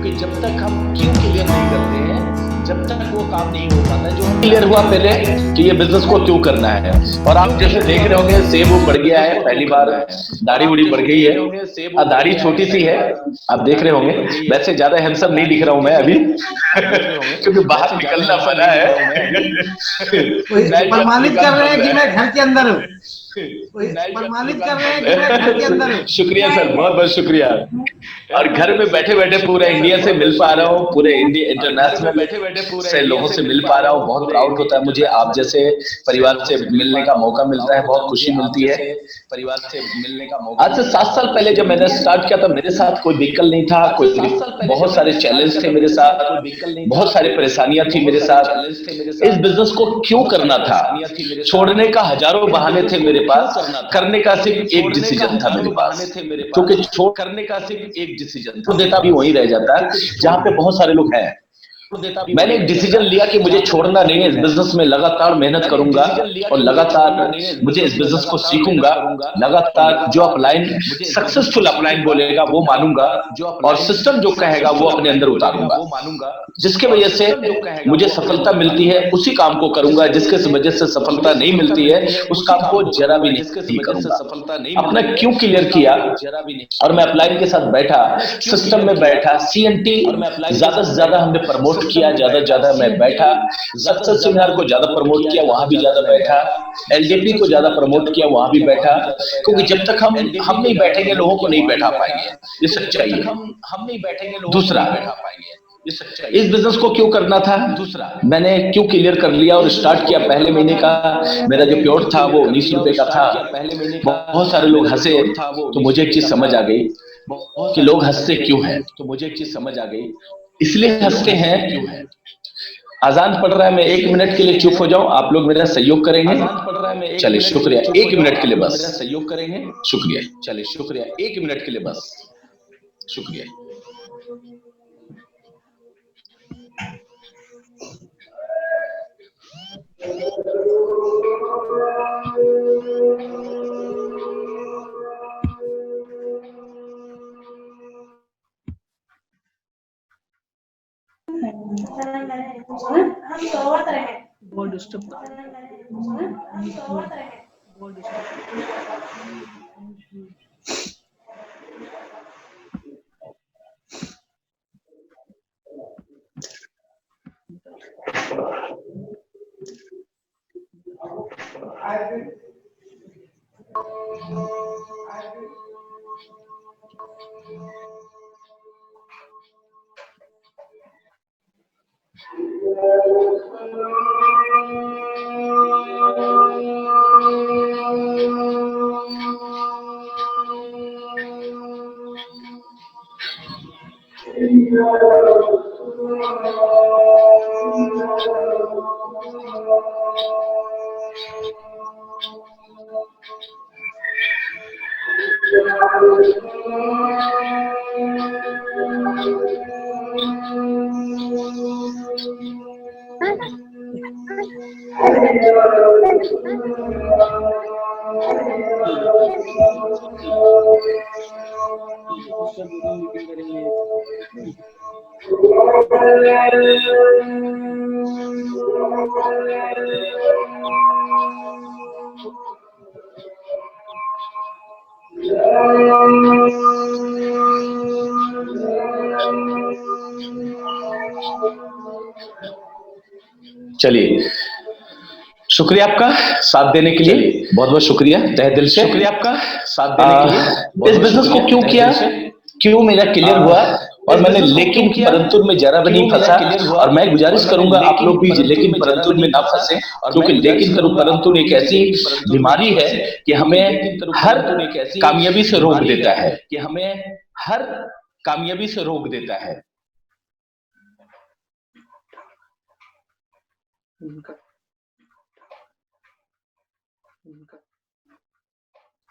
क्योंकि जब तक हम क्यों क्लियर नहीं करते हैं, जब तक वो काम नहीं हो पाता। जो क्लियर हुआ पहले कि ये बिजनेस को क्यों करना है, और आप जैसे देख रहे होंगे सेब वो बढ़ गया है, पहली बार दाढ़ी उड़ी बढ़ गई है, दाढ़ी छोटी सी है, आप देख रहे होंगे। वैसे ज्यादा हैंडसम नहीं दिख रहा हूं मैं अभी क्योंकि बाहर निकलना मना है प्रमाणित कर रहे हैं कि मैं घर के अंदर हूँ, प्रमाणित कर रहे हैं कि मैं घर के अंदर हूँ। शुक्रिया सर, बहुत बहुत शुक्रिया। और घर में बैठे बैठे पूरे इंडिया से मिल पा रहा हूँ, पूरे इंडिया इंटरनेशनल से लोगों से मिल पा रहा हूँ। बहुत प्राउड होता है मुझे, आप जैसे परिवार से मिलने का मौका मिलता है, बहुत खुशी मिलती है। परिवार से मिलने का मौका आज से 7 साल पहले जब मैंने स्टार्ट किया था, मेरे साथ कोई व्हीकल नहीं था, कोई बहुत सारे चैलेंज थे मेरे साथ, बहुत सारी परेशानियां थी मेरे साथ। इस बिजनेस को क्यों करना था, छोड़ने का हजारों बहाने थे मेरे पास, करने का सिर्फ एक डिसीजन था मेरे पास, क्योंकि छोड़ करने का सिर्फ एक डिसीजन था। देता भी वहीं रह जाता है जहां पे बहुत सारे लोग हैं। मैंने एक डिसीजन लिया कि मुझे छोड़ना नहीं है, इस बिजनेस में लगातार मेहनत करूंगा और लगातार मुझे इस बिजनेस को सीखूंगा, लगातार जो अपलाइन सक्सेसफुल अपलाइन बोलेगा वो मानूंगा, और सिस्टम जो कहेगा वो अपने अंदर उतारूंगा, जिसके वजह से मुझे सफलता मिलती है उसी काम को करूंगा, जिसके वजह से सफलता नहीं मिलती है उस काम को जरा भी नहीं करूंगा। अपना क्यों क्लियर किया, और मैं अपलाइन के साथ बैठा, सिस्टम में बैठा, सीएनटी ज्यादा से ज्यादा हमने प्रमोट किया, ज्यादा से ज्यादा मैं बैठा, सक्सेस सेमिनार को ज्यादा प्रमोट किया, वहां भी ज्यादा बैठा, एलडीपी को ज्यादा प्रमोट किया, वहां भी बैठा, क्योंकि जब तक हम नहीं बैठेंगे लोगों को नहीं बैठा पाएंगे, ये सच्चाई है। हम नहीं बैठेंगे दूसरा, इस बिजनेस को क्यों करना था, दूसरा मैंने क्यों क्लियर कर लिया और स्टार्ट किया। पहले महीने का मेरा जो प्योर था वो 19 रुपए का था। बहुत सारे लोग हंसे, तो मुझे एक चीज समझ आ गई कि लोग हंसते क्यों हैं, तो मुझे एक चीज समझ आ गई, इसलिए हंसते हैं क्यों है। अजान पढ़ रहा है, मैं 1 मिनट के लिए चुप हो जाऊं, आप लोग मेरा सहयोग करेंगे। चलिए शुक्रिया, 1 मिनट के लिए बस सहयोग करेंगे, शुक्रिया। चलिए शुक्रिया, 1 मिनट के लिए बस, शुक्रिया। बहुत डिस्टर्ब मीटिंग करेंगे। चलिए शुक्रिया आपका साथ देने के लिए, बहुत बहुत शुक्रिया तहे दिल से। शुक्रिया आपका साथ देने के लिए। इस बिजनेस को क्यों किया, क्यों मेरा क्लियर हुआ, और मैंने लेकिन परंतु में जरा भी नहीं फंसा, और मैं गुजारिश करूंगा आप लोग भी लेकिन परंतु में ना फंसे, क्योंकि लेकिन परंतु एक ऐसी बीमारी है कि हमें हर कामयाबी से रोक देता है, कि हमें हर कामयाबी से रोक देता है।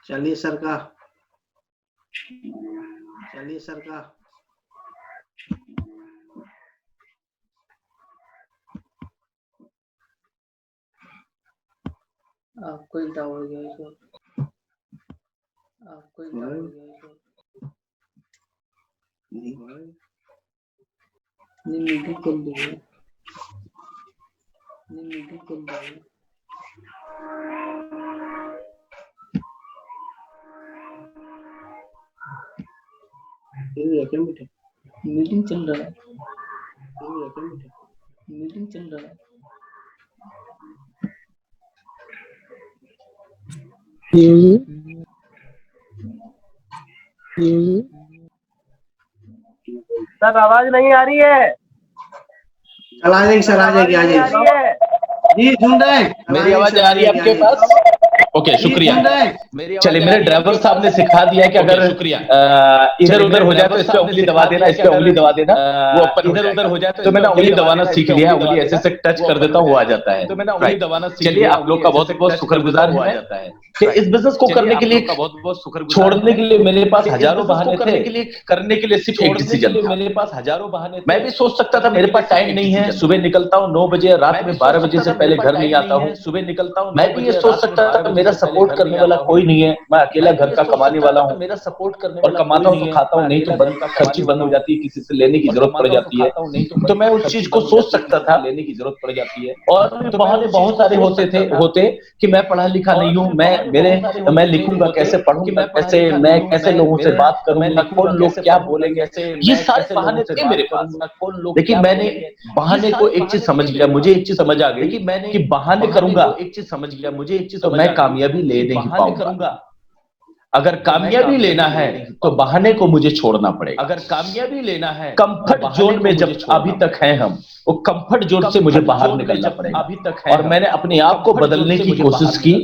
चलिए सर का, चलिए सर का। आपको ही टावर गया इसको, आपको ही टावर गया इसको। मीटिंग चल रही है। मीटिंग चल रही है। मीटिंग चल रहा है। मीटिंग चल रहा है। सर आवाज नहीं आ रही है। चल आ जाएगी सर, आ जाएगी, आ जाएगी। जी सुन रहे हैं, मेरी आवाज आ रही है आपके पास? ओके, शुक्रिया। चलिए, मेरे ड्राइवर साहब ने सिखा दिया कि अगर इधर उधर हो जाए तो इस पे उंगली दबा देना, इस पे उंगली दबा देना, वो इधर उधर हो जाए तो मैंने उंगली दबाना सीख लिया। उंगली ऐसे से टच कर देता हूँ, वो आ जाता है। तो मैंने उंगली दबाना सीख लिया। चलिए, आप लोग का बहुत बहुत शुक्रगुजार हूं मैं कि इस बिजनेस को करने के लिए, छोड़ने के लिए मेरे पास हजारों बहाने थे, करने के लिए सिर्फ एक डिसीजन था। मेरे पास हजारों बहाने थे। मैं भी सोच सकता था मेरे पास टाइम नहीं है, सुबह निकलता हूँ 9 बजे, रात में 12 बजे से पहले घर नहीं आता हूँ, सुबह निकलता हूँ। मैं भी ये सोच सकता था मेरा सपोर्ट करने वाला कोई नहीं है, मैं अकेला घर का कमाने वाला हूँ, मेरा सपोर्ट करने और कमाता हूँ तो खाता हूँ, नहीं तो बंद खर्ची बंद हो जाती है, किसी से लेने की जरूरत पड़ जाती है। तो मैं उस चीज को सोच सकता था, लेने की जरूरत पड़ जाती है। और बहाने बहुत सारे होते कि मैं पढ़ा लिखा नहीं हूँ, मैं लिखूंगा कैसे, पढ़ूंगा कैसे, मैं कैसे लोगों से बात करूंगा, कौन लोग क्या बोलेंगे, ये सारे बहाने थे मेरे पास। लेकिन मैंने बहाने को एक चीज समझ गया, मुझे एक चीज समझ आ गई कि बहाने करूंगा, एक चीज समझ गया मुझे, एक चीज तो मैं कामयाबी ले नहीं पाऊंगा। अगर कामयाबी लेना है तो बहाने को मुझे छोड़ना पड़ेगा। अगर कामयाबी लेना है, कंफर्ट जोन में जब अभी तक हैं हम, वो कंफर्ट जोन से मुझे बाहर निकलना पड़ेगा। अभी तक है, और मैंने अपने आप को बदलने की कोशिश की,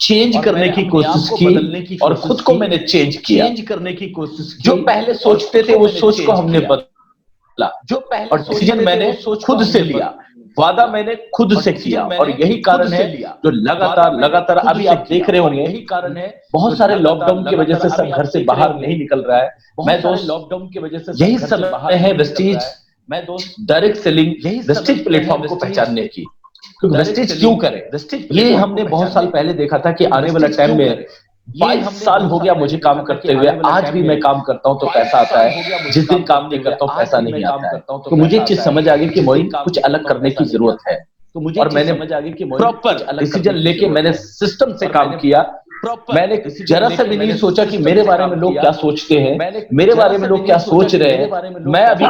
चेंज करने की कोशिश की, और खुद को मैंने चेंज किया, चेंज करने की कोशिश की। जो पहले सोचते थे वो सोच को हमने बदला, जो पहले और डिसीजन मैंने खुद से लिया, वादा मैंने खुद से किया, और यही कारण है जो लगातार अभी आप देख रहे होंगे, यही कारण है बहुत सारे लॉकडाउन की वजह से सब घर से बाहर नहीं निकल रहा है। मैं दोस्त लॉकडाउन की वजह से यही समय है वेस्टीज, मैं दोस्त डायरेक्ट सेलिंग, यही वेस्टीज प्लेटफॉर्म को पहचानने की। क्योंकि वेस्टीज क्यों करें, ये हमने बहुत साल पहले देखा था कि आने वाला टाइम में 22 साल हो गया मुझे काम करते हुए, आज भी मैं काम करता हूँ तो पैसा आता है, जिस दिन काम नहीं करता हूँ पैसा नहीं आता है। तो मुझे एक चीज समझ आ गई कि मोइन कुछ अलग करने की जरूरत है। तो मुझे और मैंने समझ आ गई कि प्रॉपर डिसीजन लेके मैंने सिस्टम से काम किया। मैंने जरा सा भी नहीं सोचा कि मेरे बारे में लोग क्या सोचते हैं, मेरे बारे में लोग क्या सोच रहे हैं, मैं अभी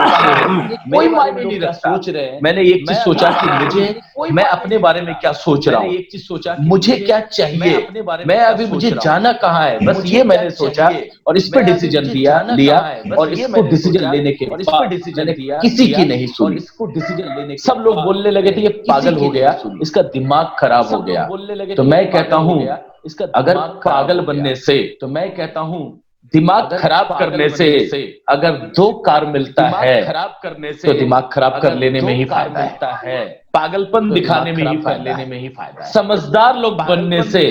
कोई मायने नहीं रखता। सोच रहे हैं, मैंने एक चीज सोचा कि मुझे, मैं अपने बारे में क्या सोच रहा हूँ, एक चीज सोचा मुझे क्या चाहिए, मैं अभी मुझे जाना कहाँ है, बस ये मैंने सोचा और इस पर डिसीजन लिया और इसको डिसीजन लेने के बाद डिसीजन किसी की नहीं सुनी। इसको डिसीजन लेने सब लोग बोलने लगे थे ये पागल हो गया, इसका दिमाग खराब हो गया। तो मैं कहता हूँ इसका अगर पागल बनने से, तो मैं कहता हूं दिमाग खराब करने से अगर 2 कार मिलता है, खराब करने से तो दिमाग खराब कर लेने में ही फायदा है, पागलपन दिखाने में ही फायदा है। समझदार लोग बनने से,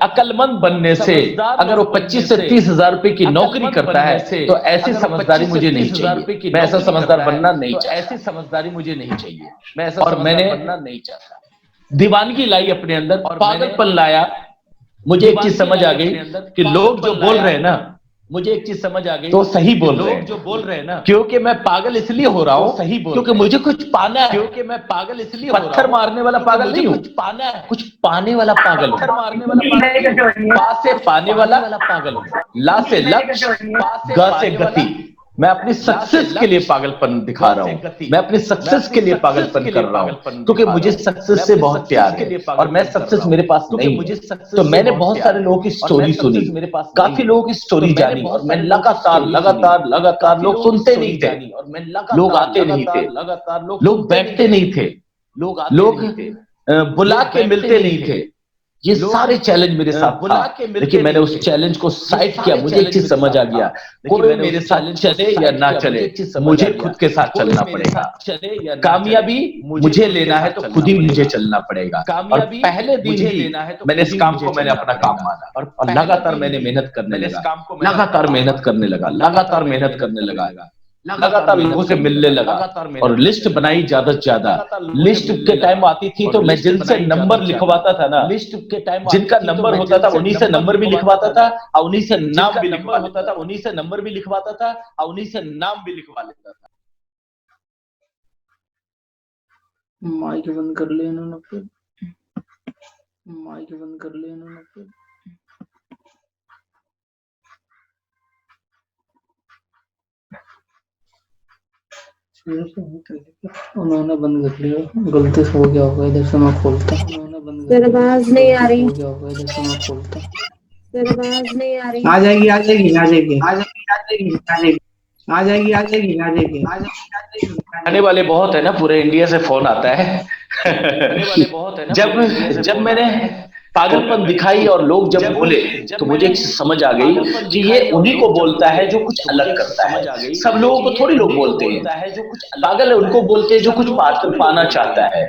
अक्लमंद बनने से, अगर वो 25 से 30 हजार रुपए की नौकरी करता है तो ऐसी समझदारी मुझे नहीं चाहिए, मैं ऐसा समझदार बनना नहीं चाहता, ऐसी समझदारी मुझे नहीं चाहिए, मैं ऐसा और मैंने बनना नहीं चाहता। दीवानगी लाई अपने अंदर और पागलपन लाया। मुझे एक चीज समझ आ गई कि लोग जो बोल रहे हैं ना, मुझे एक चीज समझ आ गई तो सही बोल रहे हैं, लोग जो बोल रहे हैं ना, क्योंकि मैं पागल इसलिए हो रहा हूं, सही बोल, क्योंकि मुझे कुछ पाना है, क्योंकि मैं पागल इसलिए हो रहा हूं, पत्थर मारने वाला पागल नहीं हूं, कुछ पाना है, कुछ पाने वाला पागल हूं, पत्थर मारने वाला पागल, पा से पाने वाला पागल हूं, ला से लक्ष्य, ग से गति। मैं अपनी सक्सेस के लिए पागलपन दिखा रहा हूं, मैं अपनी सक्सेस के लिए पागलपन कर रहा हूं, क्योंकि मुझे सक्सेस से बहुत प्यार है और मैं सक्सेस मेरे पास नहीं है। तो मैंने बहुत सारे लोगों की स्टोरी सुनी, मेरे पास काफी लोगों की स्टोरी जानी और मैं लगातार लोग सुनते नहीं थे, लोग आते नहीं थे, लोग बैठते नहीं थे, लोग बुला के मिलते नहीं थे। ये सारे चैलेंज मेरे साथ था, लेकिन मैंने उस चैलेंज को साइड किया। मुझे एक चीज समझ आ गया, कोई मेरे साथ चले या ना चले, मुझे खुद के साथ चलना पड़ेगा। कामयाबी मुझे लेना है तो खुद ही मुझे चलना पड़ेगा। और पहले दिन ही मैंने इस काम को मैंने अपना काम माना और लगातार मैंने मेहनत करने लगा, लगातार मेहनत करने लगा, लगातार मेहनत करने लगा, लगातार लोगों से मिलने लगा और लिस्ट बनाई ज्यादा से ज्यादा। लिस्ट के टाइम आती थी तो मैं जिनसे नंबर लिखवाता था ना, लिस्ट के टाइम जिनका नंबर होता था उन्हीं से नंबर भी लिखवाता था और उन्हीं से नाम भी लिखवा लेता था, माइक बंद कर लिया इन्होंने फिर। माइक बंद कर लिया इन्होंने फिर। उन्होंने बंद कर लिया, गलती से हो गया होगा, इधर से मैं खोलता। उन्होंने बंद कर लिया, आवाज नहीं आ रही। हो गया होगा, इधर से मैं खोलता। आवाज नहीं आ रही। आ जाएगी आ जाएगी आ जाएगी आ जाएगी आ जाएगी आ जाएगी आ जाएगी आ जाएगी आ जाएगी आ जाएगी। आने वाले बहुत है ना, पूरे इंडिया से फोन आता है। आने वाले बहुत है ना। जब मैंने पागलपन दिखाई और लोग जब बोले तो मुझे एक चीज समझ आ गई कि ये उन्हीं को बोलता है जो कुछ अलग करता है। सब लोगों को थोड़ी लोग बोलते हैं, पागल है उनको बोलते हैं जो कुछ पाना चाहता है।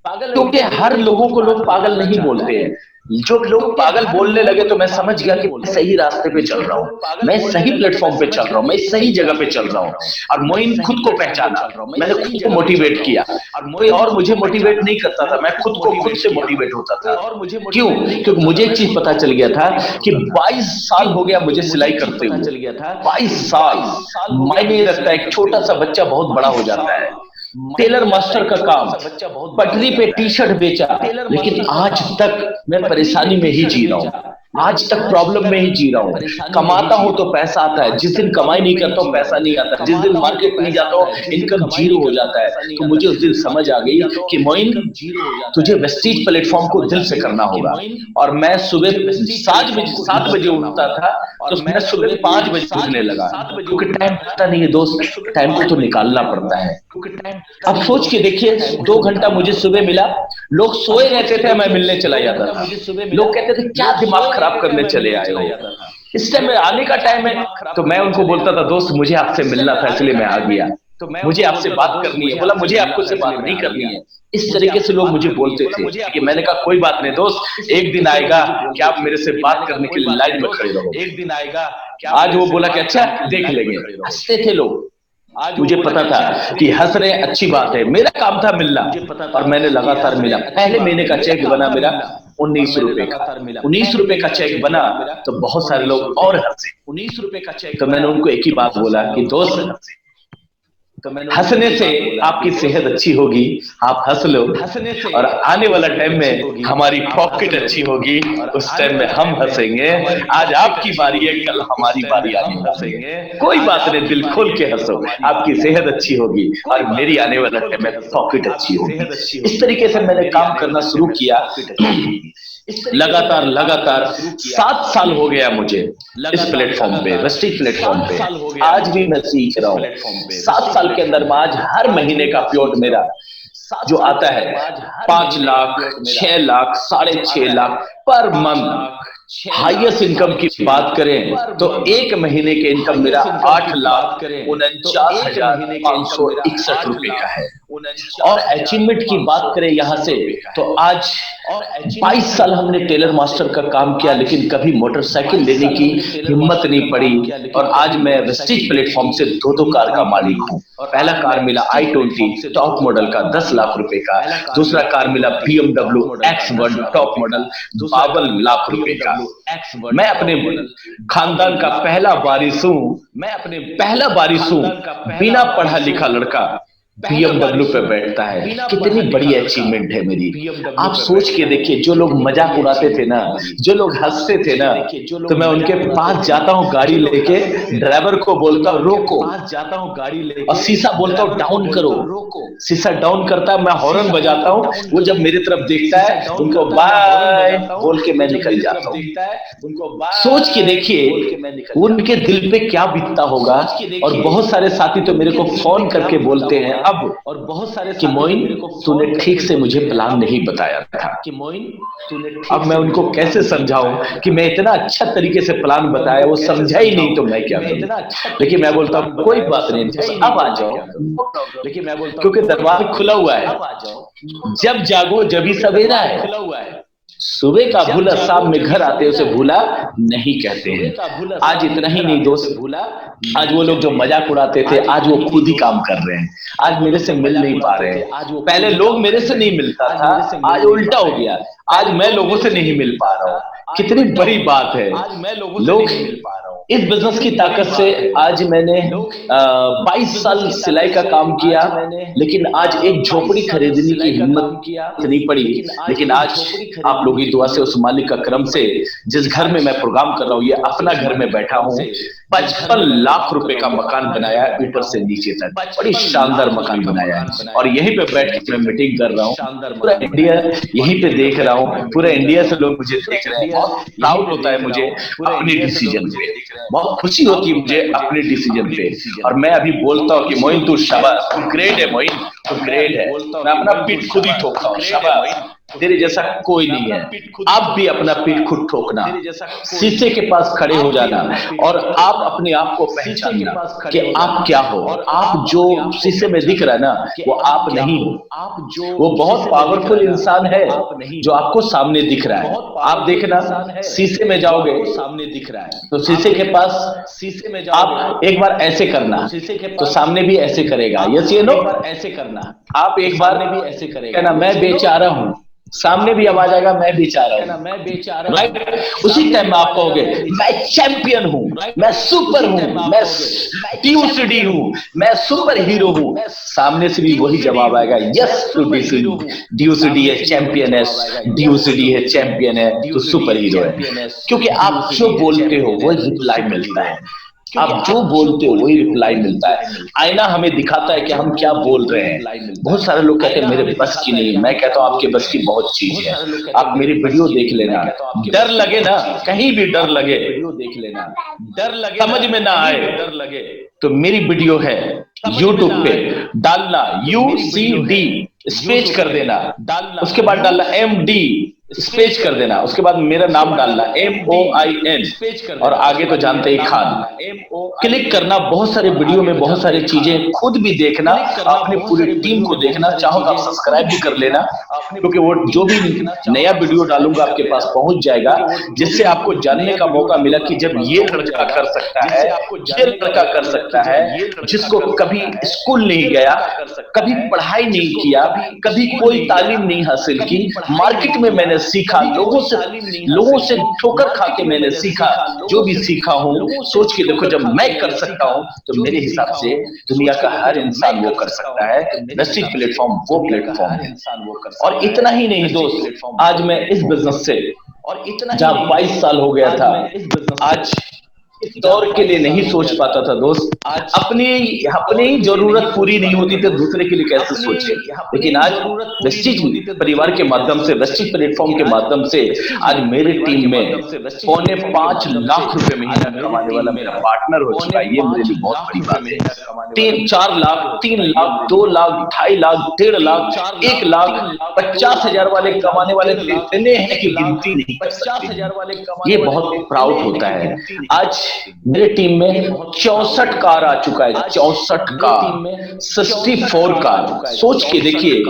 क्योंकि हर लोगों को लोग पागल नहीं बोलते हैं। जो लोग पागल बोलने लगे तो मैं समझ गया कि मैं सही रास्ते पे चल रहा हूँ, मैं सही प्लेटफॉर्म पे चल रहा हूँ, मैं सही जगह पे चल रहा हूँ। और मोइन खुद को पहचाना, मैंने खुद को मोटिवेट किया और कोई और मुझे मोटिवेट नहीं करता था, मैं खुद से मोटिवेट होता था। क्यों? क्योंकि मुझे एक चीज पता चल गया था कि 22 साल हो गया मुझे सिलाई करते हुए। 22 साल मायने रखता है। एक छोटा सा बच्चा बहुत बड़ा हो जाता है। टेलर मास्टर का काम, पटरी पे टी शर्ट बेचा, लेकिन आज तक मैं परेशानी में ही जी रहा हूँ, आज तक प्रॉब्लम में ही जी रहा हूँ। कमाता हूँ तो पैसा आता है, जिस दिन कमाई नहीं करता हूँ पैसा नहीं आता, जिस दिन मार्केट नहीं जाता हूँ इनकम जीरो हो जाता है। तो मुझे उस दिन समझ आ गई कि मोइन तुझे वेस्टीज प्लेटफॉर्म को दिल से करना होगा। और मैं सुबह 7 बजे उठता था तो मैं सुबह 5 बजे उठने लगा, क्योंकि टाइम पता नहीं है दोस्त, टाइम को तो निकालना पड़ता है। अब सोच के देखिए 2 घंटा मुझे सुबह मिला। लोग सोए रहते थे, मैं मिलने चला जाता था। लोग कहते थे क्या दिमाग खराब करने चले आए हो, इस टाइम में आने का टाइम है। तो मैं उनको बोलता था दोस्त मुझे आपसे मिलना था इसलिए मैं आ गया, तो मुझे आपसे बात करनी है। बोला मुझे आपको से बात नहीं करनी है। इस तरीके से लोग मुझे बोलते थे कि मैंने कहा कोई बात नहीं दोस्त, एक दिन आएगा कि आप मेरे से बात करने के लिए लाइन में खड़े रहो, एक दिन आएगा। आज वो बोला कि अच्छा देख लेंगे। हंसते थे लोग, आज मुझे पता था कि हंस रहे अच्छी बात है। मेरा काम था मिलना और मैंने लगातार मिला। पहले महीने का चेक बना मेरा 19 रुपए का, 19 रुपए का चेक बना तो बहुत सारे लोग और हंसे। 19 रुपए का चेक, तो मैंने उनको एक ही बात बोला कि दोस्त हंसने से आपकी सेहत अच्छी होगी, आप हंस लो, हंसने से और आने वाला टाइम में हमारी पॉकेट अच्छी होगी, उस टाइम में हम हंसेंगे। आज आपकी बारी है, कल हमारी बारी आनी, हंसेंगे। कोई बात नहीं, दिल खोल के हंसो, आपकी सेहत अच्छी होगी और मेरी आने वाला टाइम में पॉकेट अच्छी होगी। इस तरीके से मैंने काम करना शुरू किया। लगातार 7 साल हो गया मुझे इस प्लेटफॉर्म पे, वेस्टीज प्लेटफॉर्म पे। आज भी मैं सीख रहा हूँ। 7 साल के अंदर में आज हर महीने का प्योट मेरा जो आता है 5 lakh, 6 lakh, 6.5 lakh per month. Highest income की बात करें तो एक महीने के इनकम मेरा 8,49,561 रुपए का है। और अचीवमेंट की बात करें यहां से तो आज 22 साल हमने टेलर मास्टर का काम किया, लेकिन कभी मोटरसाइकिल लेने की हिम्मत नहीं पड़ी। और आज मैं वेस्टीज प्लेटफॉर्म से 2 कार का मालिक हूँ। पहला कार मिला i20 टॉप मॉडल का 10 लाख रुपए का, दूसरा कार मिला BMW X1 top model 52 lakh रुपए का। मैं अपने खानदान का पहला वारिस हूँ, बिना पढ़ा लिखा लड़का BMW पे बैठता है। कितनी बड़ी अचीवमेंट है मेरी। आप सोच के देखिए, जो लोग मजाक उड़ाते थे ना, जो लोग हंसते थे ना, तो मैं उनके पास जाता हूँ गाड़ी लेके, ड्राइवर को बोलता हूँ रोको, और शीशा बोलता हूँ डाउन करो, शीशा डाउन करता है, मैं हॉर्न बजाता हूँ। वो जब मेरी तरफ देखता है उनको बाय बोल के मैं निकल जाता हूँ। सोच के देखिए उनके दिल पे क्या बीतता होगा। और बहुत सारे साथी तो मेरे को फोन करके बोलते हैं अब, और बहुत सारे कि मोइन तूने ठीक से मुझे प्लान नहीं बताया था, कि मोइन तूने। अब मैं उनको कैसे समझाऊं कि मैं इतना अच्छा तरीके से प्लान बताया, वो समझा ही नहीं तो मैं क्या करूं। लेकिन मैं बोलता हूं कोई बात नहीं, अब आ जाओ। लेकिन मैं बोलता हूं क्योंकि दरवाजा खुला हुआ है, जब जागो जब ही सवेरा है। सुबह का भूला शाम में घर आते उसे भूला नहीं कहते हैं। आज इतना ही नहीं दोस्त, भूला आज वो लोग जो मजाक उड़ाते थे आज वो खुद ही काम कर रहे हैं। आज मेरे से मिल नहीं पा रहे हैं। पहले लोग मेरे से नहीं मिलता था, आज उल्टा हो गया, आज मैं लोगों से नहीं मिल पा रहा हूँ। कितनी बड़ी बात है, लोग नहीं मिल पा रहा हूँ। इस बिजनेस की ताकत से आज मैंने 22 साल सिलाई का काम किया, लेकिन आज एक झोपड़ी खरीदने की हिम्मत नहीं पड़ी। लेकिन आज आप लोगों की दुआ से, उस मालिक का करम से, जिस घर में मैं प्रोग्राम कर रहा हूँ, ये अपना घर में बैठा हूँ, 55 लाख रुपए का मकान बनाया है ऊपर से नीचे तक। बड़ी शानदार मकान बनाया है और यहीं पे बैठ के मैं मीटिंग कर रहा हूँ। पूरा इंडिया यहीं पे देख रहा हूँ, पूरा इंडिया से लोग मुझे देख रहे हैं। बहुत प्राउड होता है मुझे अपने डिसीजन पे, बहुत खुशी होती है मुझे अपने डिसीजन पे। और मैं अभी बोलता हूँ कि मोइन तू शाबाश, तू ग्रेट है मोइन, तू ग्रेट है। मैं अपना पीठ खुद ही ठोकता हूँ, शाबाश, तेरे जैसा कोई नहीं है। आप भी अपना पीठ खुद ठोकना, शीशे के पास खड़े हो जाना और आप अपने आप को पहचानना कि आप क्या हो। आप जो शीशे में दिख रहा है ना, वो आप नहीं हो। वो बहुत पावरफुल इंसान है जो आपको सामने दिख रहा है। आप देखना, शीशे में जाओगे, सामने दिख रहा है, तो शीशे के पास, शीशे में आप एक बार ऐसे करना, शीशे के तो सामने भी ऐसे करेगा। यस ये नो, ऐसे करना। आप एक बार भी ऐसे करेगा ना, मैं बेचारा हूँ, सामने भी आवाज आएगा मैं बेचारा हूं, मैं बेचारा, राइट। उसी टाइम में आप कहोगे मैं चैंपियन हूं, मैं सुपर हूं, मैं ड्यूसिडी हूं, मैं सुपर हीरो हूं। सामने से भी वही जवाब आएगा, यस तू ड्यूसिडी है, चैंपियन है, ड्यूसिडी है, चैंपियन है, तू सुपर हीरो है। क्योंकि आप जो बोलते हो वो रिप्लाई मिलता है, आप जो बोलते हो वही रिप्लाई मिलता है। आईना हमें दिखाता है कि हम क्या बोल रहे हैं। बहुत सारे लोग कहते हैं मेरे बस की नहीं, मैं कहता हूं आपके बस की बहुत चीज है। आप मेरी वीडियो देख लेना, डर लगे ना, कहीं भी डर लगे, वीडियो देख लेना, डर लगे, समझ में ना आए, डर लगे तो मेरी वीडियो है यूट्यूब पे, डालना UCD स्पेस कर देना, डालना, उसके बाद डालना MD स्पेस कर देना, उसके बाद मेरा नाम डालना MOIN और आगे तो जानते ही खान, क्लिक करना। बहुत सारे वीडियो में बहुत सारी चीजें खुद भी देखना, अपनी पूरी टीम को देखना। चाहो तो आप सब्सक्राइब भी कर लेना, क्योंकि वो जो भी नया वीडियो डालूंगा आपके पास पहुंच जाएगा, जिससे आपको जानने का मौका मिला कि जब ये लड़का कर सकता है, ये लड़का कर सकता है, जिसको कभी स्कूल नहीं गया, कभी पढ़ाई नहीं किया, कभी कोई तालीम नहीं हासिल की, मार्केट में मैंने सीखा, लोगों से ठोकर खा के मैंने सीखा, जो भी सीखा हूं। सोच के देखो, जब मैं कर सकता हूं तो मेरे हिसाब से दुनिया का हर इंसान वो कर सकता है। वेस्टिज प्लेटफॉर्म वो प्लेटफॉर्म है। और इतना ही नहीं दोस्त, आज मैं इस बिजनेस से, और इतना जहां 22 साल हो गया था, आज इस दौर के लिए नहीं सोच पाता था दोस्त। आज अपनी ही जरूरत पूरी नहीं होती तो दूसरे के लिए कैसे सोचे। लेकिन आज वेस्टिज परिवार के माध्यम से, वेस्टिज प्लेटफॉर्म के माध्यम से आज मेरी टीम में 4.5 लाख रुपए महीना कमाने वाला मेरा पार्टनर हो चुका है। ये मेरे लिए बहुत बड़ी बात है। 3-4 लाख, 3 लाख, 2 लाख, 2.5 लाख, 1.5 लाख, 1 लाख, 50,000 वाले कमाने वाले इतने हैं कि गिनती नहीं कर सकते। ये बहुत प्राउड होता है। आज मेरे टीम में 64 कार आ चुका है, 64 कार, 64 कार। सोच के देखिए,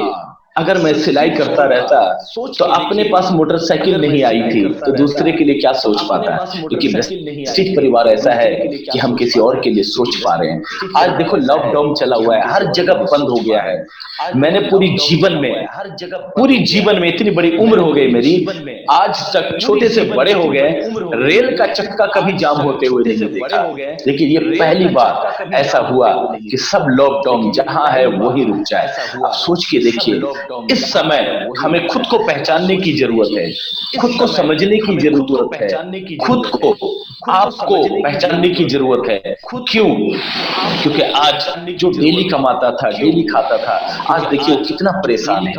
अगर मैं सिलाई करता रहता तो अपने पास मोटरसाइकिल नहीं आई थी तो दूसरे के लिए क्या सोच पाता। क्योंकि वेस्टिज परिवार ऐसा है कि हम किसी और के लिए सोच पा रहे हैं। आज देखो लॉकडाउन चला हुआ है, हर जगह बंद हो गया है। मैंने पूरी जीवन में इतनी बड़ी उम्र हो गई मेरी, आज तक छोटे से बड़े हो गए, रेल का चक्का कभी जाम होते हुए नहीं देखा। लेकिन ये पहली बार ऐसा हुआ कि सब लॉकडाउन जहां है वही रुक जाए। अब सोच के देखिए, इस समय हमें खुद को पहचानने की जरूरत है, खुद को समझने की जरूरत है, खुद को आपको पहचानने की जरूरत है। क्यों? क्योंकि आज जो डेली कमाता था, डेली खाता था, आज देखिए कितना परेशान है,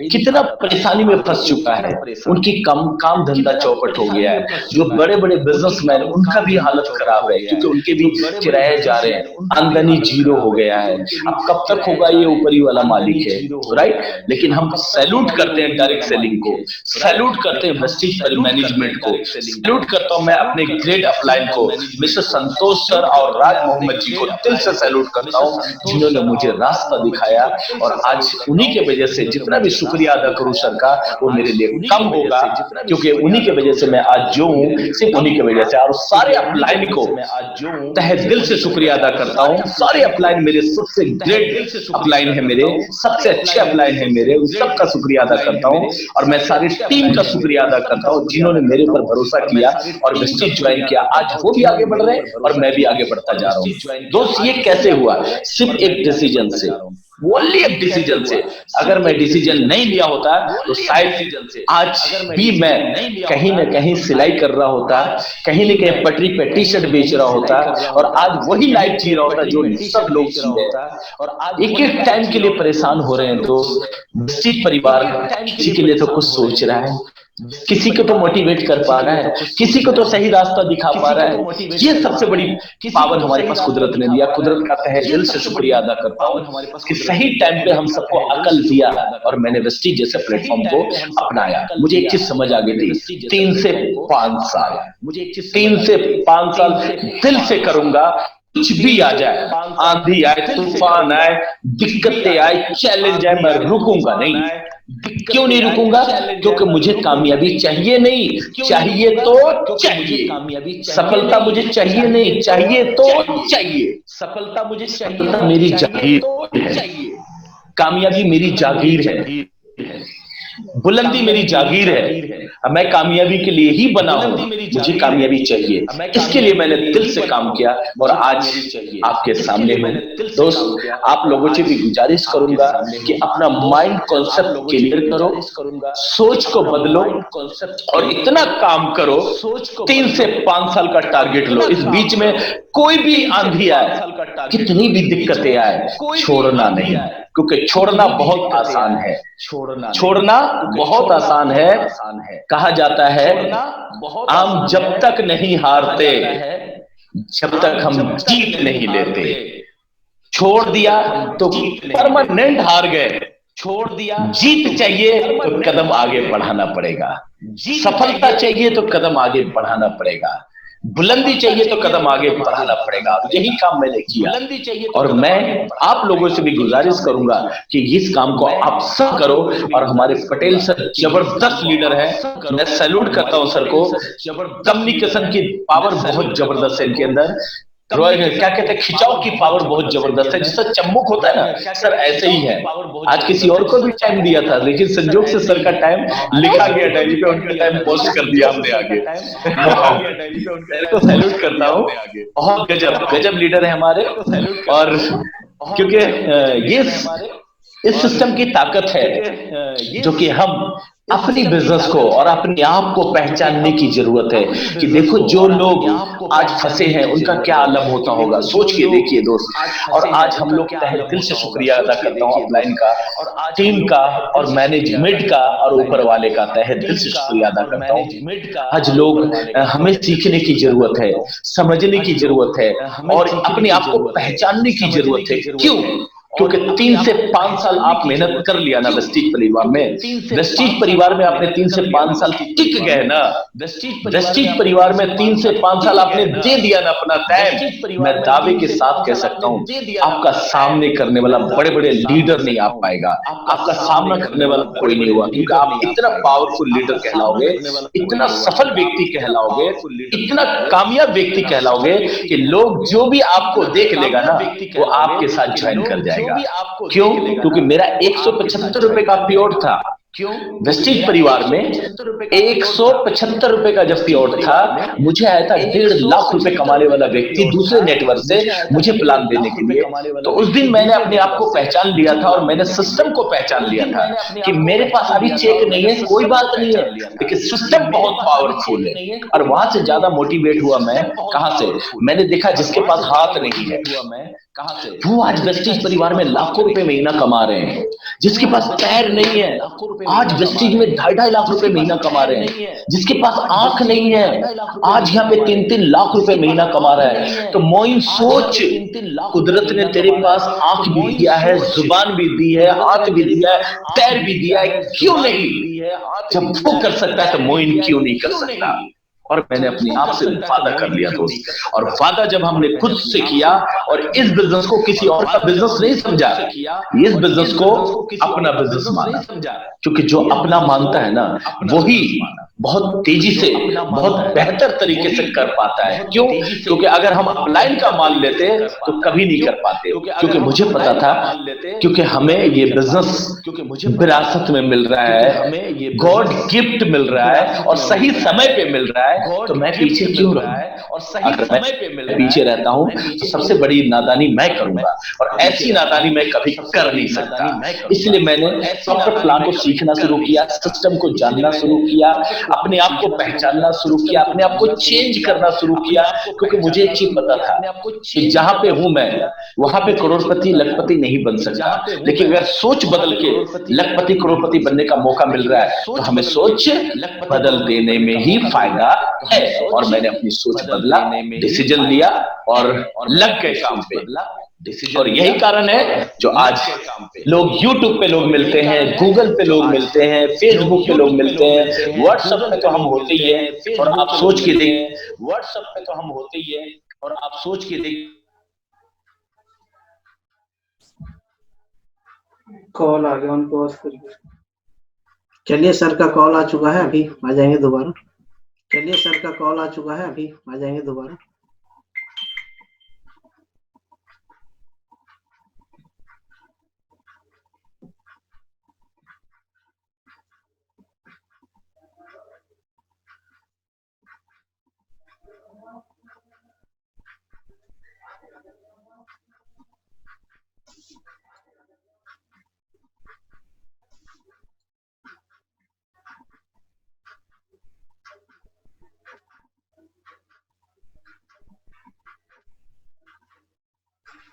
कितना परेशानी में फंस चुका है। उनकी काम धंधा चौपट हो गया है। जो बड़े बड़े बिजनेसमैन, उनका भी हालत खराब है, क्योंकि उनके भी किराए जा रहे हैं, आमदनी जीरो हो गया है। अब कब तक होगा ये ऊपरी वाला मालिक है, राइट। लेकिन हम सैल्यूट करते हैं डायरेक्ट सेलिंग को, सैल्यूट करते हैं वेस्टिज मैनेजमेंट को, सैल्यूट करता हूं मैं अपने ग्रेट अपलाइन को, मिस्टर संतोष सर और राज मोहम्मद जी को दिल से सैल्यूट करता हूं, जिन्होंने मुझे रास्ता दिखाया। और आज उन्हीं के वजह से जितना भी शुक्रिया अदा करूं सर का, वो मेरे लिए कम होगा, क्योंकि उन्हीं के वजह से मैं आज जो हूं, सिर्फ उन्हीं की वजह से। और सारे अपलाइन को मैं आज जो हूं तहे दिल से शुक्रिया अदा करता हूं। सारे अपलाइन मेरे सबसे ग्रेट अपलाइन है, मेरे सबसे अच्छे अपलाइन है मेरे, उन सबका शुक्रिया अदा करता हूं। और मैं सारी टीम का शुक्रिया अदा करता हूं जिन्होंने मेरे पर भरोसा किया और वेस्टिज ज्वाइन ज्वाइन किया, आज वो भी आगे बढ़ रहे हैं और मैं भी आगे बढ़ता जा रहा हूँ। दोस्त ये कैसे हुआ? सिर्फ एक डिसीजन से, ओनली एक डिसीजन से। अगर मैं डिसीजन नहीं लिया होता तो शायद आज भी मैं कहीं ना कहीं सिलाई कर रहा होता, कहीं ना कहीं पटरी पे टी शर्ट बेच रहा होता और आज वही लाइफ जी रहा होता जो सब लोग जी रहे हैं। और आज एक एक टाइम के लिए परेशान हो रहे हैं दोस्त। निश्चित परिवार किसी के लिए तो कुछ सोच रहा है, किसी को तो मोटिवेट कर पा रहा है, किसी को तो सही रास्ता दिखा पा रहा है। ये सबसे बड़ी पावर हमारे पास कुदरत ने दिया। कुदरत का तहे दिल से शुक्रिया अदा करता हूँ कि सही टाइम पे हम सबको अकल दिया और मैंने वेस्टीज जैसे प्लेटफॉर्म को अपनाया। मुझे एक चीज समझ आ गई थी, 3 से 5 साल, मुझे 3 से 5 साल दिल से करूंगा, कुछ भी आ जाए, आंधी आए, तूफान आए, दिक्कतें आए, चैलेंज आए, मैं रुकूंगा नहीं। क्यों नहीं रुकूंगा? क्योंकि मुझे कामयाबी चाहिए नहीं, चाहिए तो चाहिए कामयाबी। सफलता मुझे चाहिए नहीं, चाहिए तो चाहिए सफलता। मुझे चाहिए, मेरी जागीर है, कामयाबी मेरी जागीर है, बुलंदी मेरी जागीर है। मैं कामयाबी के लिए ही बना हूं, मुझे कामयाबी चाहिए, इसके लिए मैंने दिल से काम किया और आज आपके सामने हूं। दोस्त, आप लोगों से भी गुजारिश करूंगा कि अपना माइंड कॉन्सेप्ट क्लियर करो, सोच को बदलो और इतना काम करो। 3 से 5 साल का टारगेट लो। इस बीच में कोई भी आंधी आए, कितनी भी दिक्कतें आए, छोड़ना नहीं, क्योंकि छोड़ना बहुत आसान है, छोड़ना बहुत आसान है। कहा जाता है हम जब तक नहीं हारते जब तक हम जीत नहीं लेते। छोड़ दिया तो परमानेंट हार गए, छोड़ दिया। जीत चाहिए तो कदम आगे बढ़ाना पड़ेगा, सफलता चाहिए तो कदम आगे बढ़ाना पड़ेगा, बुलंदी चाहिए तो कदम आगे बढ़ाना पड़ेगा। यही काम मैंने किया और मैं आप लोगों से भी गुजारिश करूंगा कि इस काम को आप सब करो। और हमारे पटेल सर जबरदस्त लीडर है, मैं सैल्यूट करता हूं सर को। कम्युनिकेशन की पावर बहुत जबरदस्त है इनके अंदर, क्या कहते हैं, खिंचाव की पावर बहुत जबरदस्त है। जिससे चम्मुक होता है ना, सर ऐसे ही है। आज किसी और को भी टाइम दिया था, लेकिन संजोग से सर का टाइम लिखा गया डायरी पे, उनका टाइम पोस्ट कर दिया हमने आगे। तो सैल्यूट करता हूँ, बहुत गजब लीडर है हमारे। और क्योंकि ये इस सिस्टम की ताकत है जो कि हम अपनी बिजनेस को और अपने आप को पहचानने की जरूरत है कि देखो जो लोग आज फंसे हैं उनका क्या आलम होता होगा, सोच के देखिए दोस्त। और आज हम लोग तहे दिल से शुक्रिया अदा करता हूँ अपलाइन का, टीम का और मैनेजमेंट का और ऊपर वाले का तहे दिल से शुक्रिया अदा करता हूँ। आज लोग हमें सीखने की जरूरत है, समझने की जरूरत है और अपने आप को पहचानने की जरूरत है। क्यों? क्योंकि 3 से 5 साल आप मेहनत कर लिया ना वेस्टीज परिवार में, वेस्टीज परिवार में आपने 3 से 5 साल टिक गए ना, वेस्टीज परिवार में 3 से 5 साल आपने दे दिया ना अपना टाइम। मैं दावे के साथ कह सकता हूँ आपका सामने करने वाला बड़े बड़े लीडर नहीं आ पाएगा, आपका सामना करने वाला कोई नहीं हुआ, क्योंकि आप इतना पावरफुल लीडर कहलाओगे, इतना सफल व्यक्ति कहलाओगे, इतना कामयाब व्यक्ति कहलाओगे कि लोग जो भी आपको देख लेगा ना वो आपके साथ ज्वाइन कर जाएगा। क्यों? क्योंकि मेरा 175 रुपए का प्योर था। क्यों? वेस्टीज परिवार में 175 रुपए का जब प्योर था, मुझे आया था 1.5 लाख रुपए कमाने वाला व्यक्ति दूसरे नेटवर्क से मुझे प्लान देने के लिए। तो उस दिन मैंने अपने आप को पहचान लिया था और मैंने सिस्टम को पहचान लिया था कि मेरे पास अभी चेक नहीं है, कोई बात नहीं है, लेकिन सिस्टम बहुत पावरफुल है। और वहां से ज्यादा मोटिवेट हुआ मैं, कहां से? मैंने देखा जिसके पास हाथ नहीं है वो आज वेस्टीज परिवार में लाखों रुपए महीना कमा रहे हैं, जिसके पास पैर नहीं है आज वेस्टीज में 2.5 लाख रुपए महीना कमा रहे हैं, जिसके पास आंख नहीं है आज यहाँ पे 3-3 लाख रुपए महीना कमा रहा है। तो मोइन सोच, कुदरत ने तेरे पास आंख भी दिया है, जुबान भी दी है, हाथ भी दिया है, पैर भी दिया है, क्यों नहीं? जब वो कर सकता है तो मोइन क्यों नहीं कर सकता? और मैंने अपने आप से वादा कर लिया दोस्त, और वादा जब हमने खुद से किया और इस बिजनेस को किसी और का बिजनेस नहीं समझा, इस बिजनेस को अपना बिजनेस माना, क्योंकि जो अपना मानता है ना वही बहुत तेजी से, बहुत बेहतर तरीके से कर पाता है। क्यों? क्योंकि अगर हम अपलाइन का माल लेते तो कभी नहीं कर पाते, क्योंकि मुझे पता था, क्योंकि हमें ये बिजनेस विरासत में मिल रहा है, हमें ये गॉड गिफ्ट मिल रहा है और सही समय पे मिल रहा है, तो मैं पीछे क्यों रहूं? और सही समय पे मिल पीछे रहता हूं तो सबसे बड़ी नादानी मैं करूंगा, और ऐसी नादानी मैं कभी कर नहीं सकता। इसलिए मैंने प्रॉपर प्लान को सीखना शुरू किया, सिस्टम को जानना शुरू किया, अपने आप को पहचानना शुरू किया, अपने आप को चेंज करना शुरू किया, क्योंकि मुझे एक चीज पता था कि जहां पे हूं मैं, वहां पे करोड़पति लखपति नहीं बन सकता, लेकिन अगर सोच बदल के लखपति करोड़पति बनने का मौका मिल रहा है तो हमें सोच बदल देने में ही फायदा है। और मैंने अपनी सोच बदला, डिसीजन लिया और लग गए काम पे। और यही कारण है जो आज लोग YouTube पे लोग मिलते हैं, गूगल पे लोग मिलते हैं, फेसबुक पे लोग मिलते हैं, व्हाट्सएप पे तो हम होते ही है। और आप सोच के देखिए, व्हाट्सएप पे तो हम होते ही है, और आप सोच के देखिए। कॉल आ गया, ऑन पॉज करके। चलिए सर का कॉल आ चुका है, अभी आ जाएंगे दोबारा। चलिए सर का कॉल आ चुका है, अभी आ जाएंगे दोबारा।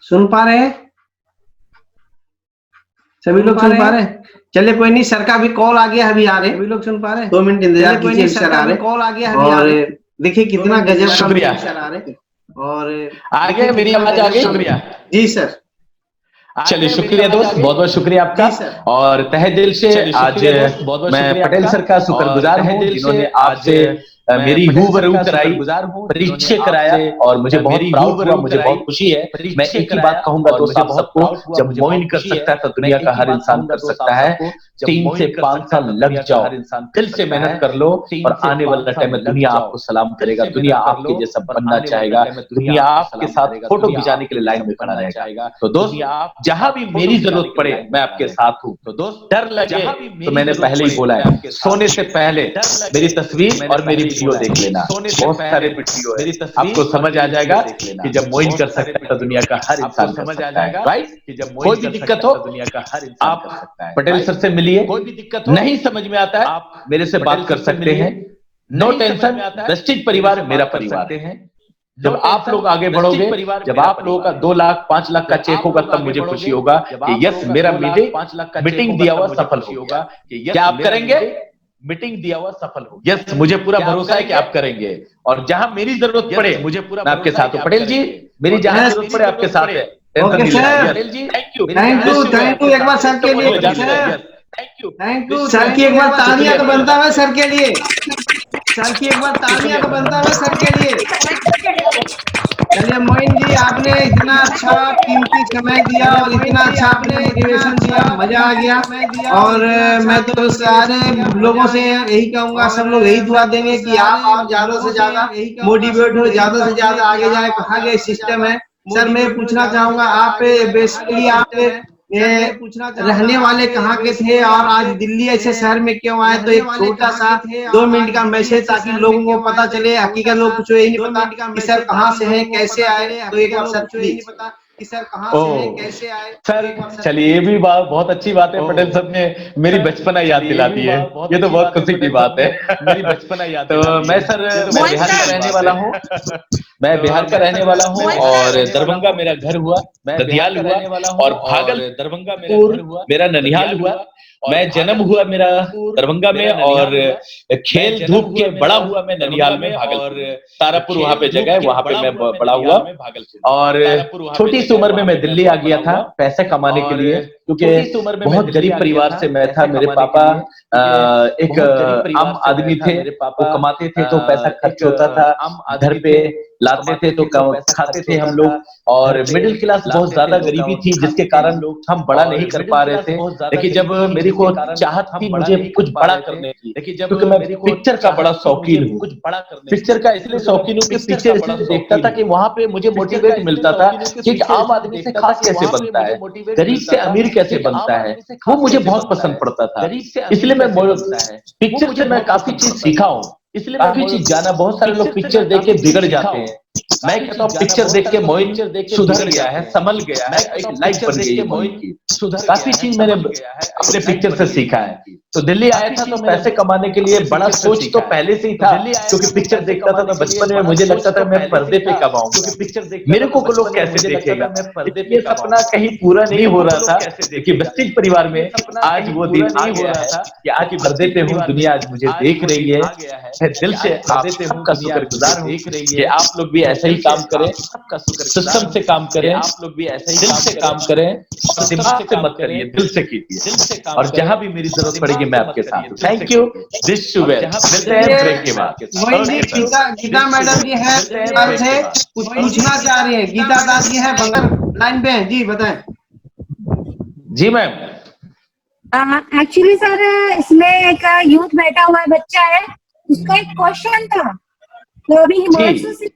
सुन पा रहे हैं सभी लोग? सुन पा रहे हैं? चलिए कोई नहीं, सर का भी कॉल आ गया है, अभी आ रहे हैं। सभी लोग सुन पा रहे हैं? 2 मिनट इंतजार कीजिए, सर आ रहे हैं। कॉल आ गया है, और देखिए कितना गजब का सर आ रहे हैं। और आगे मेरी आवाज आ गई? शुक्रिया जी सर। चलिए शुक्रिया दोस्त, बहुत बहुत शुक्रिया आपका। और तहे दिल से आज मैं पटेल सर का शुक्रगुजार हूँ, जिन्होंने आपसे मेरी रूबरू कराई, परिचय कराया, और मुझे बहुत प्राउड हुआ, मुझे बहुत खुशी है। मैं एक ही बात कहूंगा दोस्त आप सबको, जब मोइन कर सकता है तो दुनिया का हर इंसान कर सकता है। 3 से 5 साल लग जाओ, दिल से मेहनत कर लो, और आने वाला टाइम में दुनिया आपको सलाम करेगा, दुनिया आपके जैसा बनना चाहेगा, दुनिया आपके साथ फोटो खिंचाने के लिए लाइन में खड़ा रहेगा। तो दोस्त जहां भी मेरी जरूरत पड़े मैं आपके साथ हूँ। तो दोस्त डर लगे तो मैंने पहले ही बोला है, सोने से पहले मेरी तस्वीर और मेरी वीडियो देख लेना, बहुत सारे वीडियो है, आपको समझ आ जाएगा कि जब मोइन कर सकता है तो दुनिया का हर इंसान समझ आ जाएगा, राइट? कि जब कोई भी दिक्कत हो दुनिया का हर इंसान आप कर सकता है। पटेल सर से मिलिए, कोई भी दिक्कत हो, नहीं समझ में आता है आप मेरे से बात कर सकते हैं, नो टेंशन। प्रेस्टीज परिवार मेरा परिवार है। जब आप लोग आगे बढ़ोगे, जब आप लोगों का 2 लाख 5 लाख का चेक होगा, तब मुझे खुशी होगा कि यस मेरा मीटिंग दिया हुआ सफल होगा। क्या आप करेंगे? मीटिंग दिया हुआ सफल हो। यस मुझे पूरा भरोसा है कि आप करेंगे, और जहाँ मेरी जरूरत पड़े मुझे पूरा मैं आपके साथ हूँ। पटेल जी मेरी जहाँ जरूरत पड़े आपके साथ है। Okay sir, Patel ji thank you thank you. एक बार सर के लिए थैंक यू सर की एक बार तालियां तो बनता है सर के लिए, सर की एक बार तालियां तो बनता है सर के लिए। चलिए मोइन जी, आपने इतना अच्छा कीमती समय दिया और इतना अच्छा आपने मोटिवेशन दिया, मजा आ गया। और मैं तो सारे लोगों से यही कहूंगा, सब लोग यही दुआ देंगे कि आप ज्यादा से ज्यादा मोटिवेट हो, ज्यादा से ज्यादा आगे जाए। कहा गया सिस्टम है सर। मैं पूछना चाहूंगा, आप बेसिकली आप रहने वाले कहाँ के थे और आज दिल्ली ऐसे शहर में क्यों आए? तो एक छोटा सा 2 मिनट का मैसेज, ताकि लोगों को पता चले। हकीकत लोग कुछ यही नहीं पता कि सर कहाँ से हैं, कैसे आए। तो एक बार सर प्लीज कि सर कहाँ से हैं, कैसे आए सर। चलिए ये भी बात बहुत अच्छी बात है, पटेल साहब ने मेरी बचपना याद दिलाती है, ये तो बहुत खुशी की बात है। मेरी बचपना याद तो मैं सर मैं बिहार का रहने वाला हूँ, मैं बिहार का रहने वाला हूँ, और दरभंगा मेरा घर हुआ, ददियाल हुआ, और भागल दरभंगा मेरा घर हुआ, मेरा ननिहाल हुआ। मैं जन्म हुआ मेरा दरभंगा में, और खेल धूप के बड़ा हुआ मैं ननिहाल में, भागलपुर, तारापुर वहां पे जगह है, वहां पे मैं बड़ा हुआ। और छोटी सी उम्र में मैं दिल्ली आ गया था पैसे कमाने के लिए, क्योंकि बहुत गरीब परिवार से मैं था। मेरे पापा एक आम आदमी थे, वो कमाते थे तो पैसा खर्च होता था घर पे, लाते थे तो खाते थे हम लोग, और मिडिल क्लास बहुत ज्यादा गरीबी थी जिसके कारण लोग हम बड़ा नहीं कर पा रहे थे। लेकिन जब मेरे को चाहत थी मुझे कुछ बड़ा करने की, क्योंकि मैं पिक्चर का बड़ा शौकीन हूँ, पिक्चर का इसलिए शौकीन हूँ कि पिक्चर इसलिए देखता था कि वहां पे मुझे मोटिवेट मिलता था कि एक आम आदमी से खास कैसे बनता है, गरीब से अमीर कैसे बनता है, वो मुझे बहुत पसंद पड़ता था। इसलिए मैं पिक्चर से मैं काफी चीज सीखा हूँ, इसलिए काफी चीज जाना। बहुत सारे लोग पिक्चर देख के बिगड़ जाते हैं, मैं कहता हूँ पिक्चर देख के मोइन सुधर गया है, संभल गया है, एक लाइफ बन गई है मोइन की। काफी चीज मैंने अपने पिक्चर से सीखा है। तो दिल्ली आया था तो पैसे कमाने के लिए बड़ा सोच तो पहले से ही था, क्योंकि पिक्चर देखता था मैं बचपन में, मुझे लगता था मैं पर्दे पे कब आऊंगा, क्योंकि पिक्चर मेरे को लोग कैसे देखेगा। ये सपना कहीं पूरा नहीं हो रहा था कि वेस्टिज परिवार में आज वो दिन आ गया है कि आज पर्दे पे हूँ, दुनिया आज मुझे देख रही है। मैं दिल से आप सबका शुक्रगुजार हूँ कि आप लोग भी ऐसा ही काम करें, सिस्टम से काम करें, आप लोग भी ऐसा ही दिल से काम करें, और दिमाग से मत करिए, दिल से कीजिए, और जहां भी मेरी जरूरत पड़ेगी मैं आपके साथ हूँ। थैंक यू, दिस शुवेर, मिलते हैं ब्रेक के बाद। गीता मैडम जी है से कुछ पूछना चाह रही है, गीता दास जी है लाइन पे है जी, बताएं। जी मैम। एक्चुअली सर इसमें एक यूथ बैठा हुआ बच्चा है, उसका एक क्वेश्चन था, तो अभी हिमांशु से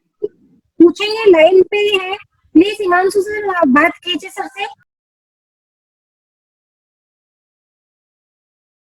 पूछेंगे, लाइन पे ही है। प्लीज हिमांशु सर आप बात कीजिए सर से।